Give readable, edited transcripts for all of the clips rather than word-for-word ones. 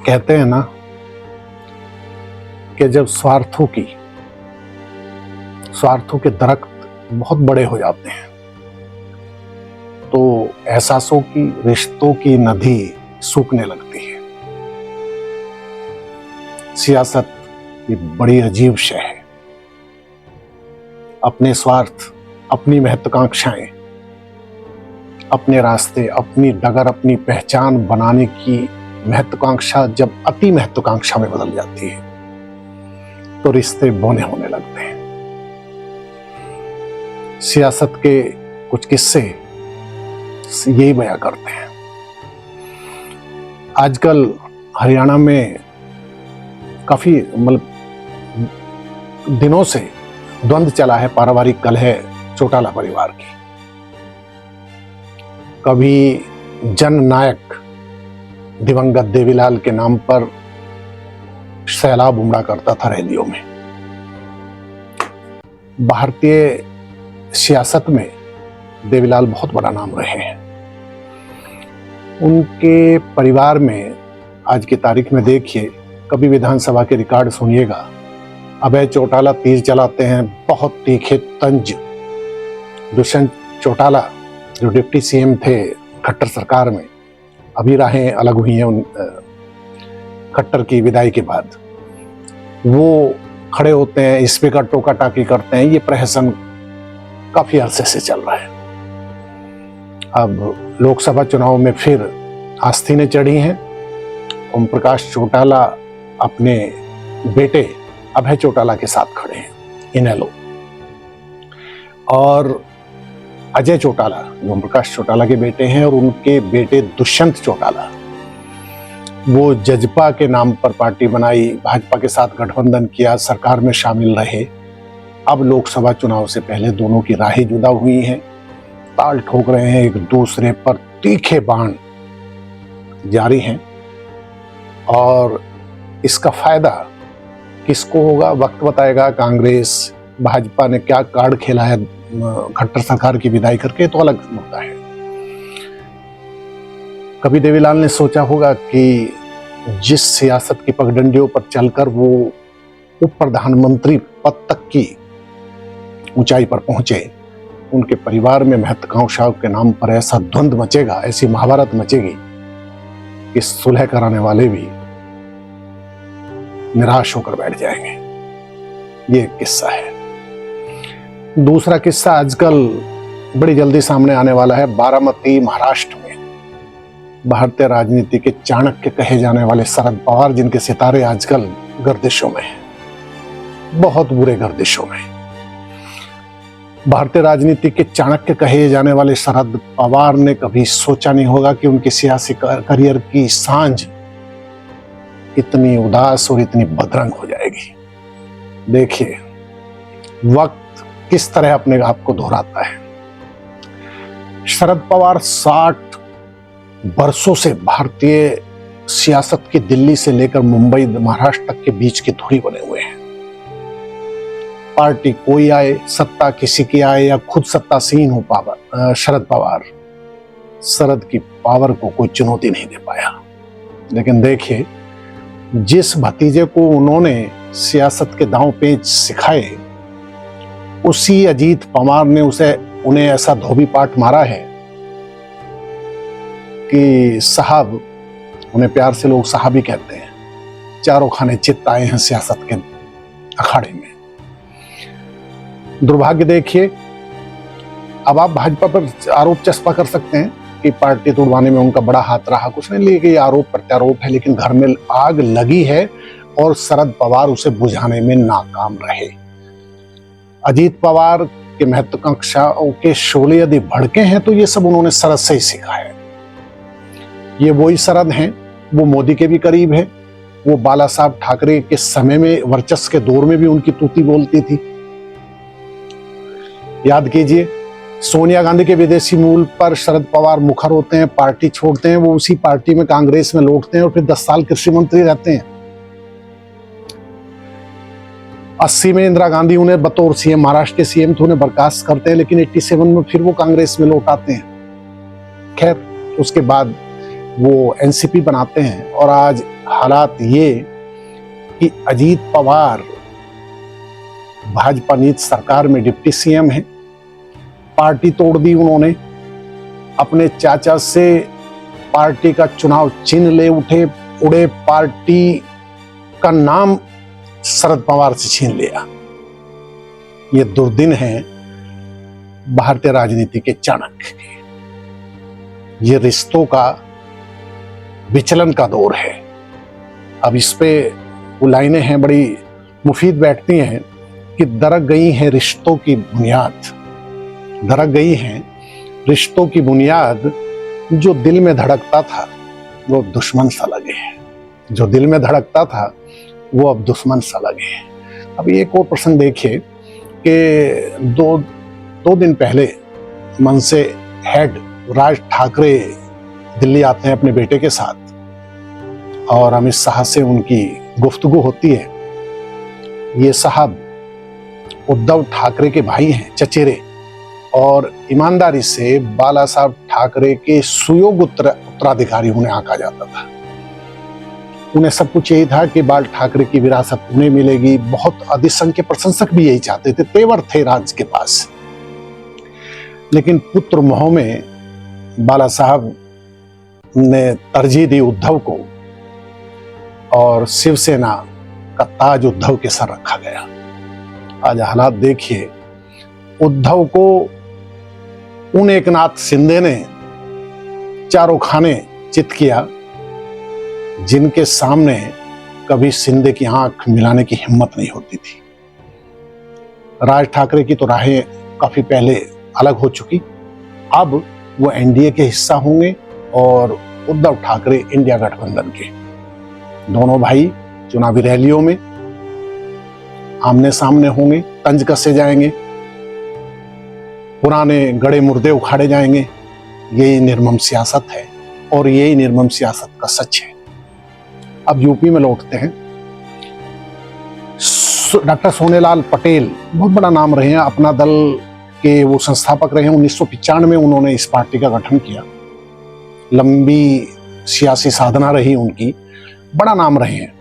कहते हैं ना कि जब स्वार्थों के दरख्त बहुत बड़े हो जाते हैं तो एहसासों की, रिश्तों की नदी सूखने लगती है। सियासत ये बड़ी अजीब शय है। अपने स्वार्थ, अपनी महत्वाकांक्षाएं, अपने रास्ते, अपनी डगर, अपनी पहचान बनाने की महत्वाकांक्षा जब अति महत्वाकांक्षा में बदल जाती है तो रिश्ते बौने होने लगते हैं। सियासत के कुछ किस्से यही बयां करते हैं। आजकल हरियाणा में काफी दिनों से द्वंद्व चला है, पारिवारिक कलह चौटाला परिवार की। कभी जननायक दिवंगत देवीलाल के नाम पर सैलाब उमड़ा करता था रैलियों में। भारतीय सियासत में देवीलाल बहुत बड़ा नाम रहे हैं। उनके परिवार में आज की तारीख में देखिए, कभी विधानसभा के रिकॉर्ड सुनिएगा, अभय चौटाला तीर चलाते हैं, बहुत तीखे तंज। दुष्यंत चौटाला जो डिप्टी सीएम थे खट्टर सरकार में, अभी राहें अलग हुई हैं उन खट्टर की विदाई के बाद, वो खड़े होते हैं, स्पीकर टोका टाकी करते हैं। ये प्रहसन काफी अरसे से चल रहा है। अब लोकसभा चुनाव में फिर आस्तीनें चढ़ी हैं। ओम प्रकाश चौटाला अपने बेटे अभय चौटाला के साथ खड़े हैं, इनेलो। और अजय चौटाला जो ओम प्रकाश चौटाला के बेटे हैं, और उनके बेटे दुष्यंत चौटाला, वो जजपा के नाम पर पार्टी बनाई, भाजपा के साथ गठबंधन किया, सरकार में शामिल रहे। अब लोकसभा चुनाव से पहले दोनों की राहें जुदा हुई हैं, ताल ठोक रहे हैं, एक दूसरे पर तीखे बाण जारी हैं। और इसका फायदा किसको होगा, वक्त बताएगा। कांग्रेस, भाजपा ने क्या कार्ड खेला है खट्टर सरकार की विदाई करके, तो अलग मुद्दा है। कभी देवीलाल ने सोचा होगा कि जिस सियासत की पगडंडियों पर चलकर वो उप प्रधानमंत्री पद तक की ऊंचाई पर पहुंचे, उनके परिवार में महत्वाकांक्षाओं के नाम पर ऐसा द्वंद्व मचेगा, ऐसी महाभारत मचेगी कि सुलह कराने वाले भी निराश होकर बैठ जाएंगे। ये एक किस्सा है। दूसरा किस्सा आजकल बड़ी जल्दी सामने आने वाला है। बारामती, महाराष्ट्र में भारतीय राजनीति के चाणक्य कहे जाने वाले शरद पवार, जिनके सितारे आजकल गर्दिशों में हैं, बहुत बुरे गर्दिशों में। भारतीय राजनीति के चाणक्य कहे जाने वाले शरद पवार ने कभी सोचा नहीं होगा कि उनके सियासी करियर की सांझ इतनी उदास और इतनी बदरंग हो जाएगी। देखिए वक्त किस तरह अपने आप को दोहराता है। शरद पवार 60 वर्षों से भारतीय सियासत की दिल्ली से लेकर मुंबई, महाराष्ट्र तक के बीच की धुरी बने हुए हैं। पार्टी कोई आए, सत्ता किसी की आए या खुद सत्तासीन हो शरद पवार, शरद की पावर को कोई चुनौती नहीं दे पाया। लेकिन देखिए, जिस भतीजे को उन्होंने सियासत के दांव पेच सिखाए, उसी अजीत पवार ने उन्हें ऐसा धोबी पाट मारा है कि साहब, उन्हें प्यार से लोग साहब ही कहते हैं, चारों खाने चित्त आए हैं सियासत के अखाड़े में। दुर्भाग्य देखिए, अब आप भाजपा पर आरोप चस्पा कर सकते हैं कि पार्टी तोड़वाने में उनका बड़ा हाथ रहा, कुछ नहीं, लेकिन ये आरोप प्रत्यारोप है। लेकिन घर में आग लगी है और शरद पवार उसे बुझाने में नाकाम रहे। अजीत पवार के महत्वाकांक्षाओं के शोले यदि भड़के हैं तो ये सब उन्होंने शरद से ही सीखा है। ये वही शरद हैं, वो मोदी के भी करीब है, वो बाला साहब ठाकरे के समय में, वर्चस्व के दौर में भी उनकी तूती बोलती थी। याद कीजिए, सोनिया गांधी के विदेशी मूल पर शरद पवार मुखर होते हैं, पार्टी छोड़ते हैं, वो उसी पार्टी में कांग्रेस में लौटते हैं और फिर 10 साल कृषि मंत्री रहते हैं। 80 में इंदिरा गांधी उन्हें बतौर सीएम, महाराष्ट्र के सीएम थे, उन्हें बर्खास्त करते हैं, लेकिन 87 में फिर वो कांग्रेस में लौट आते हैं। खैर, उसके बाद वो एनसीपी बनाते हैं। और आज हालात ये कि अजीत पवार भाजपा नीति सरकार में डिप्टी सीएम है, पार्टी तोड़ दी उन्होंने, अपने चाचा से पार्टी का चुनाव चिन्ह ले उड़े, पार्टी का नाम शरद पवार से छीन लिया। ये दुर्दिन है भारतीय राजनीति के चाणक्य के। ये रिश्तों का विचलन का दौर है। अब इस पे वो लाइनें हैं, बड़ी मुफीद बैठती हैं कि दरक गई है रिश्तों की बुनियाद, दरक गई है रिश्तों की बुनियाद, जो दिल में धड़कता था वो अब दुश्मन सा लगे है, जो दिल में धड़कता था वो अब दुश्मन सा लगे है। अब एक और प्रसंग देखिए कि दो दिन पहले मनसे हेड राज ठाकरे दिल्ली आते हैं अपने बेटे के साथ, और अमित शाह से उनकी गुफ्तगू होती है। ये साहब उद्धव ठाकरे के भाई हैं, चचेरे, और ईमानदारी से बाला साहब ठाकरे के सुयोग्य उत्तराधिकारी उन्हें आंका जाता था। उन्हें सब कुछ यही था कि बाल ठाकरे की विरासत उन्हें मिलेगी। बहुत अधिसंख्य प्रशंसक भी यही चाहते थे, तेवर थे राज के पास। लेकिन पुत्र मोह में बाला साहब ने तरजीह दी उद्धव को, और शिवसेना का ताज उद्धव के सर रखा गया। आज हालात देखिए, उद्धव को उन एकनाथ शिंदे ने चारों खाने चित किया जिनके सामने कभी शिंदे की आंख मिलाने की हिम्मत नहीं होती थी। राज ठाकरे की तो राहें काफी पहले अलग हो चुकी, अब वो एनडीए के हिस्सा होंगे और उद्धव ठाकरे इंडिया गठबंधन के। दोनों भाई चुनावी रैलियों में आमने सामने होंगे, तंज कसे जाएंगे, पुराने गड़े मुर्दे उखाड़े जाएंगे। यही निर्मम सियासत है और यही निर्मम सियासत का सच है। अब यूपी में लौटते हैं। डॉक्टर सोनेलाल पटेल बहुत बड़ा नाम रहे हैं, अपना दल के वो संस्थापक रहे हैं। 1995 में उन्होंने इस पार्टी का गठन किया। लंबी सियासी साधना रही उनकी, बड़ा नाम रहे हैं,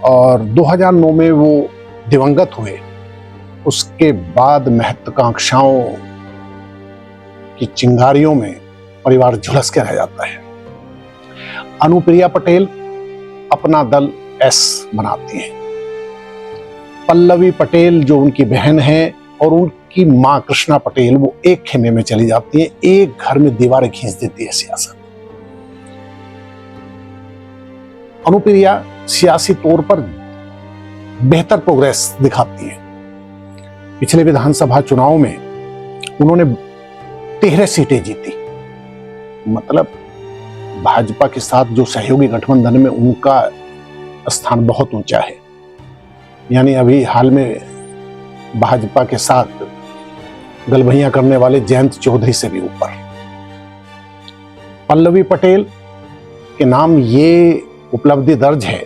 और 2009 में वो दिवंगत हुए। उसके बाद महत्वाकांक्षाओं की चिंगारियों में परिवार झुलस के रह जाता है। अनुप्रिया पटेल अपना दल एस बनाती हैं। पल्लवी पटेल जो उनकी बहन है और उनकी मां कृष्णा पटेल, वो एक खेमे में चली जाती है। एक घर में दीवारें खींच देती है सियासत। अनुप्रिया सियासी तौर पर बेहतर प्रोग्रेस दिखाती है। पिछले विधानसभा चुनाव में उन्होंने 13 सीटें जीती। मतलब भाजपा के साथ जो सहयोगी गठबंधन में उनका स्थान बहुत ऊंचा है, यानी अभी हाल में भाजपा के साथ गलभैया करने वाले जयंत चौधरी से भी ऊपर। पल्लवी पटेल के नाम ये उपलब्धि दर्ज है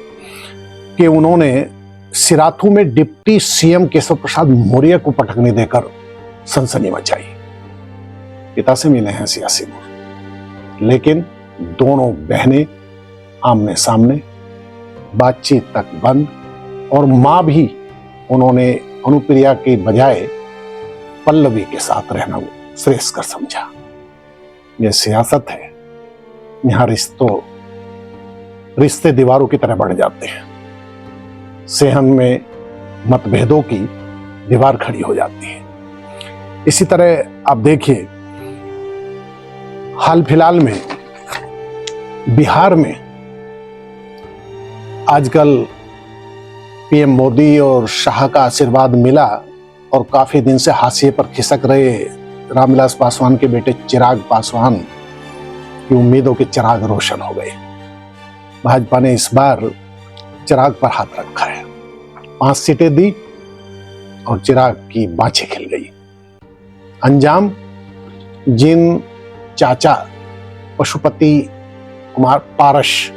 कि उन्होंने सिराथू में डिप्टी सीएम केशव प्रसाद मौर्य को पटकनी देकर सनसनी मचाई। पिता से मिले हैं सियासी गुरु, लेकिन दोनों बहनें आमने सामने, बातचीत तक बंद, और मां भी उन्होंने अनुप्रिया के बजाय पल्लवी के साथ रहना श्रेयस्कर समझा। यह सियासत है। यहां रिश्ते दीवारों की तरह बढ़ जाते हैं। सेहन में मतभेदों की दीवार खड़ी हो जाती है। इसी तरह आप देखिए, हाल फिलहाल में बिहार में आजकल पीएम मोदी और शाह का आशीर्वाद मिला, और काफी दिन से हाशिए पर खिसक रहे रामविलास पासवान के बेटे चिराग पासवान की उम्मीदों के चिराग रोशन हो गए। भाजपा ने इस बार चिराग पर हाथ रखा है। 5 सीटें दी और चिराग की बाछें खिल गई। अंजाम, जिन चाचा पशुपति कुमार पारस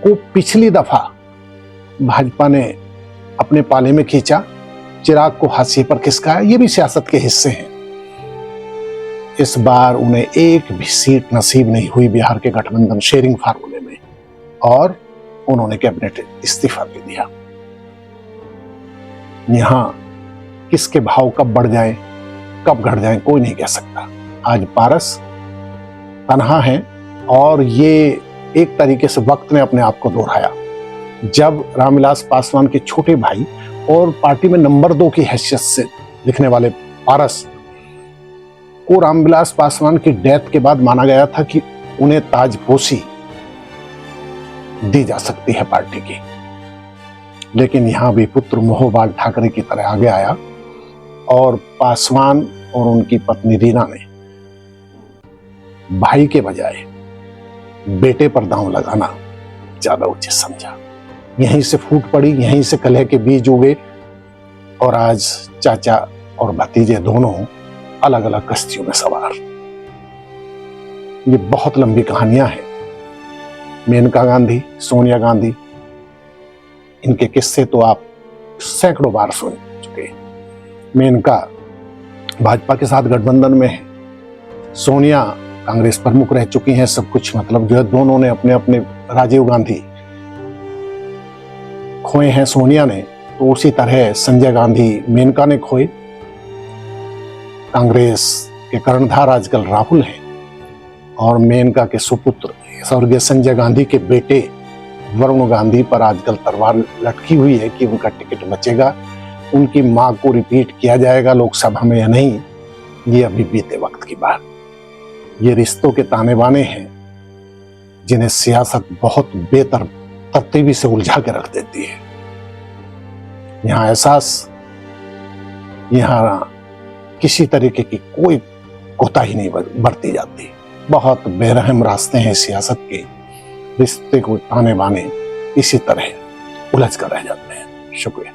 को पिछली दफा भाजपा ने अपने पाले में खींचा, चिराग को हाशिए पर खिसकाया, ये भी सियासत के हिस्से हैं। इस बार उन्हें एक भी सीट नसीब नहीं हुई बिहार के गठबंधन शेयरिंग फार्मूले में, और उन्होंने कैबिनेट इस्तीफा दे दिया। यहां किसके भाव कब बढ़ जाए कब घट जाए कोई नहीं कह सकता। आज पारस तन्हा है, और ये एक तरीके से वक्त ने अपने आप को दोहराया। जब रामविलास पासवान के छोटे भाई और पार्टी में नंबर 2 की हैसियत से लिखने वाले पारस को रामविलास पासवान की डेथ के बाद माना गया था कि उन्हें ताजपोशी दी जा सकती है पार्टी की, लेकिन यहां भी पुत्र मोहबाल ठाकरे की तरह आगे आया और पासवान और उनकी पत्नी रीना ने भाई के बजाय बेटे पर दांव लगाना ज्यादा उचित समझा। यहीं से फूट पड़ी, यहीं से कलह के बीज उगे, और आज चाचा और भतीजे दोनों अलग अलग कश्तियों में सवार। ये बहुत लंबी कहानियां हैं। मेनका गांधी, सोनिया गांधी, इनके किस्से तो आप सैकड़ों बार सुन चुके। मेनका भाजपा के साथ गठबंधन में है, सोनिया कांग्रेस प्रमुख रह चुकी हैं। सब कुछ मतलब जो है, दोनों ने अपने अपने, राजीव गांधी खोए हैं सोनिया ने, तो उसी तरह संजय गांधी मेनका ने खोए। कांग्रेस के कर्णधार आजकल राहुल हैं, और मेनका के सुपुत्र स्वर्गीय संजय गांधी के बेटे वरुण गांधी पर आजकल तलवार लटकी हुई है कि उनका टिकट बचेगा, उनकी मां को रिपीट किया जाएगा लोकसभा में या नहीं, ये अभी बीते वक्त की बात। ये रिश्तों के ताने बाने हैं जिन्हें सियासत बहुत बेतरतीबी से उलझा के रख देती है। यहां एहसास, यहां किसी तरीके की कोई कोताही नहीं बरती जाती। बहुत बेरहम रास्ते हैं सियासत के, रिश्ते को ताने बाने इसी तरह उलझ कर रह जाते हैं। शुक्रिया।